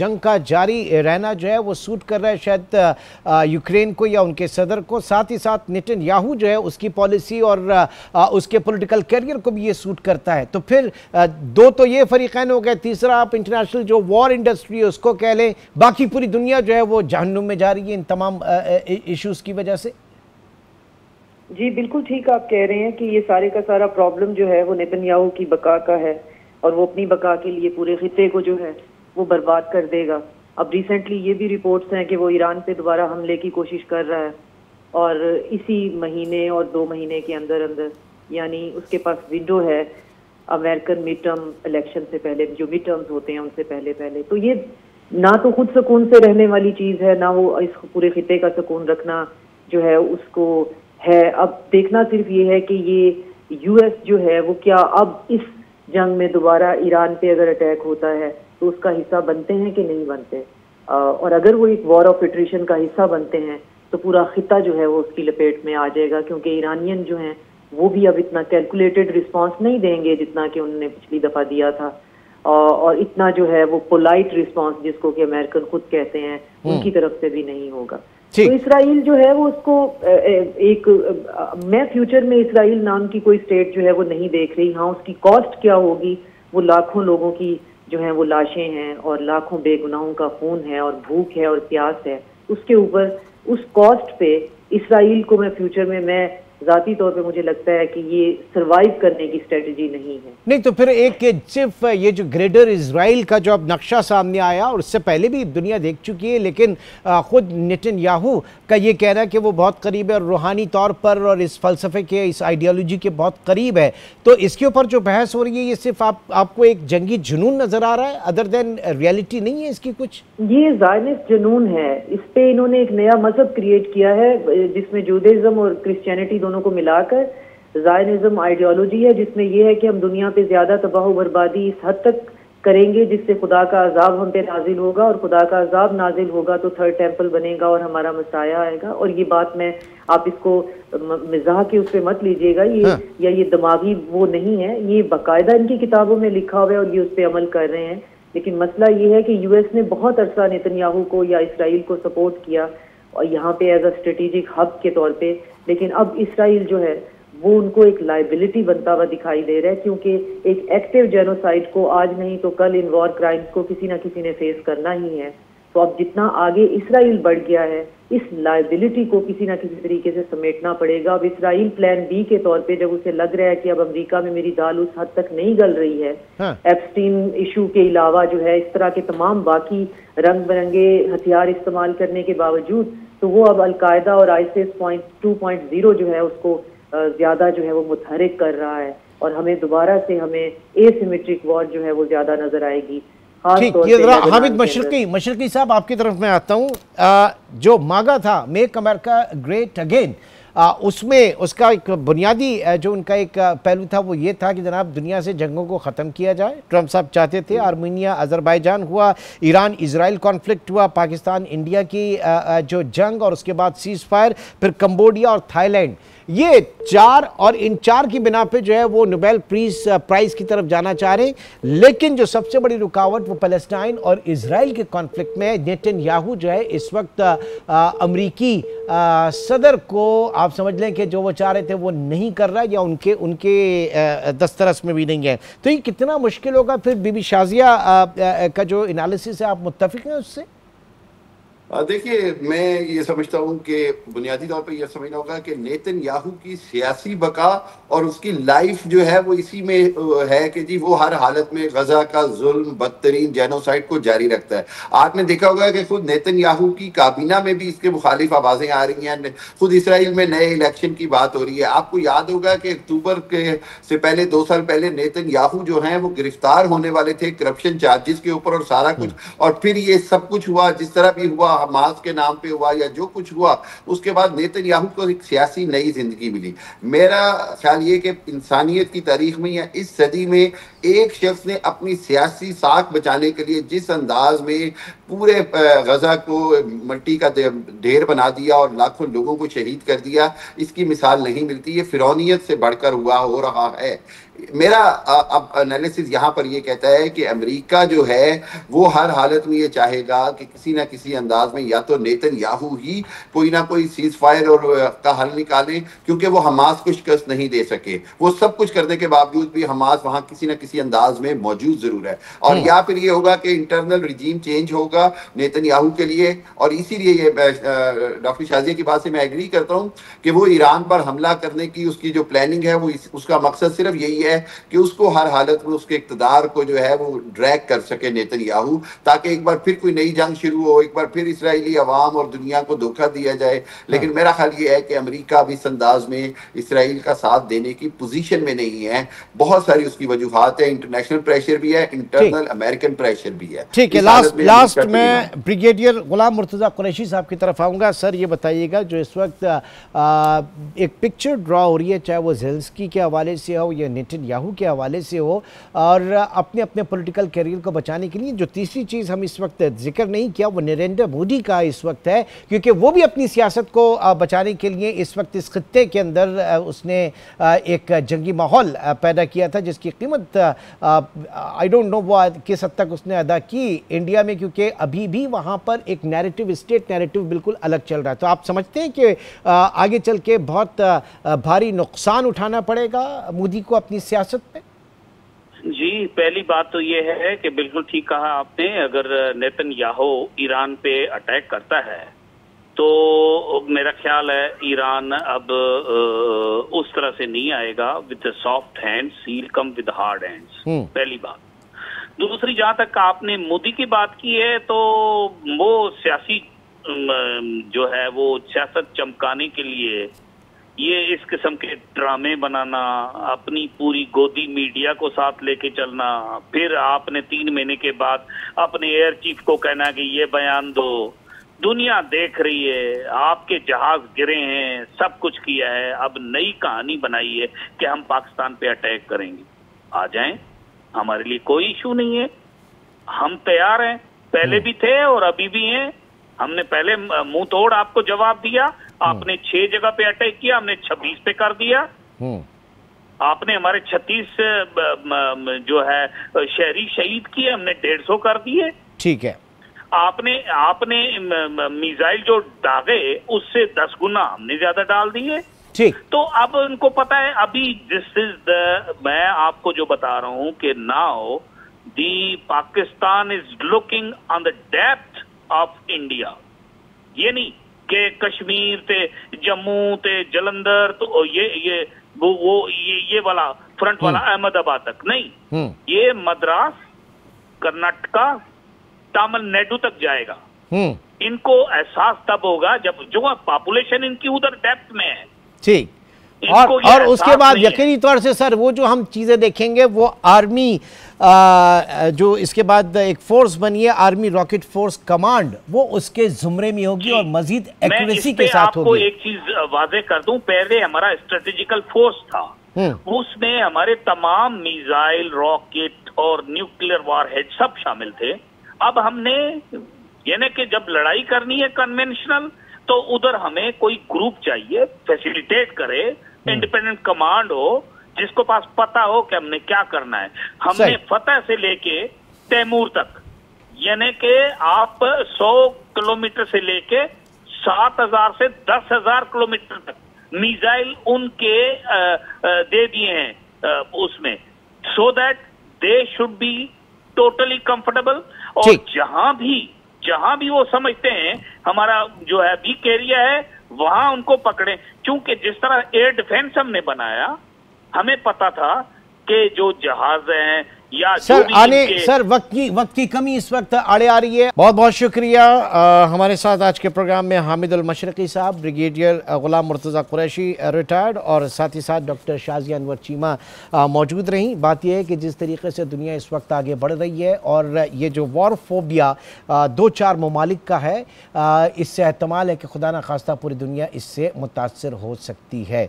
जंग का जारी रहना जो है वो सूट कर रहा है शायद यूक्रेन को या उनके सदर को, साथ ही साथ नेतन्याहू जो है उसकी पॉलिसी और उसके पॉलिटिकल कैरियर को भी ये सूट करता है। तो फिर दो तो ये फरीकैन हो गए, तीसरा आप इंटरनेशनल जो वॉर इंडस्ट्री है उसको कह लें, बाकी पूरी दुनिया जो है वो जहन्नुम में जा रही है इन तमाम इश्यूज की वजह से। जी बिल्कुल ठीक आप कह रहे हैं कि ये सारे का सारा प्रॉब्लम जो है वो नेतन्याहू की बका का है और वो अपनी बका के लिए पूरे खित्ते को जो है वो बर्बाद कर देगा। अब रिसेंटली ये भी रिपोर्ट्स हैं कि वो ईरान पे दोबारा हमले की कोशिश कर रहा है और इसी महीने और 2 महीने के अंदर अंदर, यानी उसके पास विंडो है अमेरिकन मिड टर्म इलेक्शन से पहले, जो मिड टर्म्स होते हैं उनसे पहले पहले। तो ये ना तो खुद सुकून से रहने वाली चीज़ है, ना वो इस पूरे खित्ते का सुकून रखना जो है उसको है। अब देखना सिर्फ ये है कि ये यूएस जो है वो क्या अब इस जंग में दोबारा ईरान पे अगर अटैक होता है तो उसका हिस्सा बनते हैं कि नहीं बनते, और अगर वो एक वॉर ऑफ एट्रिशन का हिस्सा बनते हैं तो पूरा खित्ता जो है वो उसकी लपेट में आ जाएगा, क्योंकि ईरानियन जो हैं वो भी अब इतना कैलकुलेटेड रिस्पांस नहीं देंगे जितना कि उन्होंने पिछली दफ़ा दिया था, और इतना जो है वो पोलाइट रिस्पांस जिसको कि अमेरिकन खुद कहते हैं उनकी तरफ से भी नहीं होगा। तो इसराइल जो है वो उसको मैं फ्यूचर में इसराइल नाम की कोई स्टेट जो है वो नहीं देख रही। हाँ, उसकी कॉस्ट क्या होगी, वो लाखों लोगों की जो है वो लाशें हैं और लाखों बेगुनाहों का खून है और भूख है और प्यास है, उसके ऊपर उस कॉस्ट पे इसराइल को मैं फ्यूचर में मैं ज़ाती तौर पे मुझे लगता है कि ये सरवाइव करने की स्ट्रेटजी नहीं है। नहीं तो फिर एक सिर्फ ये जो ग्रेटर इजराइल का जो अब नक्शा सामने आया और उससे पहले भी दुनिया देख चुकी है, लेकिन खुद नेतन्याहू का ये कहना है कि वो बहुत करीब है और रूहानी तौर पर और इस फलसफे के, इस आइडियोलॉजी के बहुत करीब है, तो इसके ऊपर जो बहस हो रही है ये सिर्फ आपको एक जंगी जुनून नजर आ रहा है, अदर देन रियलिटी नहीं है इसकी कुछ? ये ज़ायनिस्ट जुनून है। इस पे इन्होंने एक नया मजहब क्रिएट किया है जिसमें जूडाइज्म और क्रिश्चियनिटी दोनों को मिलाकर ज़ायनिज्म आइडियोलॉजी है, जिसमें यह है कि हम दुनिया पे ज्यादा तबाह बर्बादी इस हद तक करेंगे जिससे खुदा का अजाब हम पे नाजिल होगा, और खुदा का अजाब नाजिल होगा तो थर्ड टेम्पल बनेगा और हमारा मसाया आएगा। और ये बात मैं आप इसको मिजाह के उस पे मत लीजिएगा, या ये दिमागी वो नहीं है, ये बाकायदा इनकी किताबों में लिखा हुआ है और ये उस पर अमल कर रहे हैं। लेकिन मसला ये है कि यूएस ने बहुत अरसा नेतन्याहू को या इसराइल को सपोर्ट किया और यहाँ पे एज अ स्ट्रेटेजिक हब के तौर पे, लेकिन अब इसराइल जो है वो उनको एक लाइबिलिटी बनता हुआ दिखाई दे रहा है, क्योंकि एक एक्टिव जेनोसाइड को आज नहीं तो कल इन वॉर क्राइम्स को किसी ना किसी ने फेस करना ही है। तो अब जितना आगे इसराइल बढ़ गया है, इस लाइबिलिटी को किसी ना किसी तरीके से समेटना पड़ेगा। अब इसराइल प्लान बी के तौर पे जब उसे लग रहा है कि अब अमेरिका में मेरी दाल उस हद तक नहीं गल रही है, एप्स्टीन इशू के अलावा जो है इस तरह के तमाम बाकी रंग बिरंगे हथियार इस्तेमाल करने के बावजूद, तो वो अब अलकायदा और आईसिस 2.0 जो है उसको ज्यादा जो है वो मुतहरिक कर रहा है, और हमें दोबारा से हमें एसिमेट्रिक वॉर जो है वो ज्यादा नजर आएगी। ठीक, ये जरा हामिद मशरकी साहब आपकी तरफ मैं आता हूँ। जो मांगा था मेक अमेरिका ग्रेट अगेन, उसमें उसका एक बुनियादी जो उनका एक पहलू था वो ये था कि जनाब दुनिया से जंगों को ख़त्म किया जाए। ट्रम्प साहब चाहते थे, आर्मीनिया अज़रबैजान हुआ, ईरान इजराइल कॉन्फ्लिक्ट हुआ, पाकिस्तान इंडिया की जो जंग और उसके बाद सीज़ फायर, फिर कंबोडिया और थाईलैंड, ये 4 और इन 4 की बिना पे जो है वो नोबेल प्राइज़ की तरफ जाना चाह रहे हैं। लेकिन जो सबसे बड़ी रुकावट वो पैलेस्टाइन और इजराइल के कॉन्फ्लिक्ट में है। नेतन्याहू जो है इस वक्त अमरीकी सदर को आप समझ लें कि जो वो चाह रहे थे वो नहीं कर रहा, या उनके दस्तरस में भी नहीं है। तो ये कितना मुश्किल होगा फिर? बीबी शाजिया का जो एनालिसिस है आप मुत्तफिक हैं उससे? देखिए, मैं ये समझता हूँ कि बुनियादी तौर पे ये समझना होगा कि नेतन्याहू की सियासी बका और उसकी लाइफ जो है वो इसी में है कि जी वो हर हालत में गजा का जुल्म, बदतरीन जेनोसाइड को जारी रखता है। आपने देखा होगा कि खुद नेतन्याहू की काबीना में भी इसके मुखालिफ आवाज़ें आ रही हैं। खुद इसराइल में नए इलेक्शन की बात हो रही है। आपको याद होगा कि अक्टूबर के से पहले 2 साल पहले नेतन्याहू जो हैं वो गिरफ्तार होने वाले थे करप्शन चार्जेस के ऊपर और सारा कुछ, और फिर ये सब कुछ हुआ जिस तरह भी हुआ, हमास के नाम पे हुआ या जो कुछ हुआ, उसके बाद नेतन्याहू को एक सियासी नई जिंदगी मिली। मेरा ख्याल ये कि इंसानियत की तारीख में या इस सदी में एक शख्स ने अपनी सियासी साख बचाने के लिए जिस अंदाज में पूरे गजा को मिट्टी का ढेर बना दिया और लाखों लोगों को शहीद कर दिया, इसकी मिसाल नहीं मिलती। ये फिरौनियत से बढ़कर हुआ हो रहा है। میرا اب انالیسس یہاں پر یہ کہتا ہے کہ امریکہ جو ہے وہ ہر حالت میں یہ چاہے گا کہ کسی نہ کسی انداز میں یا تو نیتن یاہو ہی کوئی نہ کوئی سیز فائر اور کا حل نکالیں، کیونکہ وہ حماس کو شکست نہیں دے سکے. وہ سب کچھ کرنے کے باوجود بھی حماس وہاں کسی نہ کسی انداز میں موجود ضرور ہے. اور یا پھر یہ ہوگا کہ انٹرنل ریجیم چینج ہوگا نیتن یاہو کے لیے. اور اسی لیے یہ ڈاکٹر شازیہ کی بات سے میں ایگری کرتا ہوں کہ وہ ایران پر حملہ کرنے کی اس کی جو پلاننگ ہے وہ اس کا مقصد صرف یہی ہے کہ اس کو ہر حالت میں اس کے اقتدار کو جو ہے وہ ڈریگ کر سکے نیتن یاہو، تاکہ ایک بار پھر کوئی نئی جنگ شروع ہو، ایک بار پھر اسرائیلی عوام اور دنیا کو دھوکہ دیا جائے. لیکن میرا خیال یہ ہے کہ امریکہ اب اس انداز میں اسرائیل کا ساتھ دینے کی پوزیشن میں نہیں ہے. بہت ساری اس کی وجوہات ہیں، انٹرنیشنل پریشر بھی ہے، انٹرنل امریکن پریشر بھی ہے. ٹھیک ہے، لاسٹ میں بریگیڈیئر غلام مرتضیٰ قریشی صاحب کی طرف آؤں گا. سر یہ بتائیے گا جو اس وقت ایک پکچر ڈرا ہو رہی ہے، چاہے وہ زیلنسکی کے حوالے سے ہو یا نیتن یاہو کے حوالے سے ہو، اور اپنے پولیٹیکل کیریئر کو بچانے کے لیے جو تیسری چیز ہم اس وقت ذکر نہیں کیا وہ نریندر مودی کا اس وقت ہے، کیونکہ وہ بھی اپنی سیاست کو بچانے کے لیے اس وقت اس خطے کے اندر اس نے ایک جنگی ماحول پیدا کیا تھا جس کی قیمت آئی ڈونٹ نو وہ کس حد تک اس نے ادا کی انڈیا میں، کیونکہ ابھی بھی وہاں پر ایک نیریٹو، اسٹیٹ نیریٹو بالکل الگ چل رہا ہے. تو آپ سمجھتے ہیں کہ آگے چل کے بہت بھاری نقصان اٹھانا پڑے گا مودی کو اپنی سیاست میں؟ جی، پہلی بات تو یہ ہے کہ بالکل ٹھیک کہا آپ نے. اگر نیتن یاہو ایران پہ اٹیک کرتا ہے تو میرا خیال ہے ایران اب اس طرح سے نہیں آئے گا with the soft hands, he'll come with the hard hands. پہلی بات. دوسری، جہاں تک آپ نے مودی کی بات کی ہے تو وہ سیاسی جو ہے وہ سیاست چمکانے کے لیے یہ اس قسم کے ڈرامے بنانا، اپنی پوری گودی میڈیا کو ساتھ لے کے چلنا، پھر آپ نے 3 مہینے کے بعد اپنے ایئر چیف کو کہنا کہ یہ بیان دو. دنیا دیکھ رہی ہے، آپ کے جہاز گرے ہیں، سب کچھ کیا ہے. اب نئی کہانی بنائی ہے کہ ہم پاکستان پہ اٹیک کریں گے. آ جائیں، ہمارے لیے کوئی ایشو نہیں ہے، ہم تیار ہیں. پہلے بھی تھے اور ابھی بھی ہیں. ہم نے پہلے منہ توڑ آپ کو جواب دیا. آپ نے 6 جگہ پہ اٹیک کیا، ہم نے 26 پہ کر دیا. آپ نے ہمارے 36 جو ہے شہری شہید کیے، ہم نے 150 کر دیے. ٹھیک ہے. آپ نے میزائل جو داغے اس سے 10 گنا ہم نے زیادہ ڈال دیے. ٹھیک. تو اب ان کو پتا ہے ابھی میں آپ کو جو بتا رہا ہوں کہ now the Pakistan is looking on the depth of India. یہ نہیں کہ کشمیر تے جموں تے جلندر تو یہ والا فرنٹ والا احمد آباد تک نہیں، یہ مدراس، کرناٹکا، تامل ناڈو تک جائے گا. ان کو احساس تب ہوگا جب جو پاپولیشن ان کی ادھر ڈیپتھ میں ہے. ٹھیک. اور اس کے بعد یقینی طور سے سر وہ جو ہم چیزیں دیکھیں گے وہ آرمی جو اس کے بعد ایک فورس بنی ہے، آرمی راکٹ فورس کمانڈ، وہ اس کے زمرے میں ہوگی اور مزید ایکوریسی کے ساتھ ہوگی. میں اس پہ آپ کو ایک چیز واضح کر دوں. پہلے ہمارا اسٹریٹجیکل فورس تھا، اس میں ہمارے تمام میزائل، راکٹ اور نیوکلیئر وار ہیڈ سب شامل تھے. اب ہم نے یعنی کہ جب لڑائی کرنی ہے کنونشنل تو ادھر ہمیں کوئی گروپ چاہیے فیسیلیٹیٹ کرے، انڈیپینڈنٹ کمانڈ ہو جس کو پاس پتا ہو کہ ہم نے کیا کرنا ہے. ہم نے فتح سے لے کے تیمور تک، یعنی کہ آپ 100 کلومیٹر سے لے کے 7,000 سے 10,000 کلومیٹر تک میزائل ان کے دے دیے ہیں اس میں، so that they should be totally comfortable. اور جہاں بھی وہ سمجھتے ہیں ہمارا جو ہے ویک ایریا ہے وہاں ان کو پکڑیں. چونکہ جس طرح ایئر ڈیفنس ہم نے بنایا، ہمیں پتا تھا کہ جو جہاز ہیں یا سر وقت کی کمی اس وقت آڑے آ رہی ہے. بہت بہت شکریہ. ہمارے ساتھ آج کے پروگرام میں حامد المشرقی صاحب، بریگیڈیئر غلام مرتضیٰ قریشی ریٹائرڈ، اور ساتھ ہی ساتھ ڈاکٹر شازیہ انور چیمہ موجود رہیں. بات یہ ہے کہ جس طریقے سے دنیا اس وقت آگے بڑھ رہی ہے اور یہ جو وار فوبیا 2-4 ممالک کا ہے، اس سے احتمال ہے کہ خدا نخواستہ پوری دنیا اس سے متاثر ہو سکتی ہے.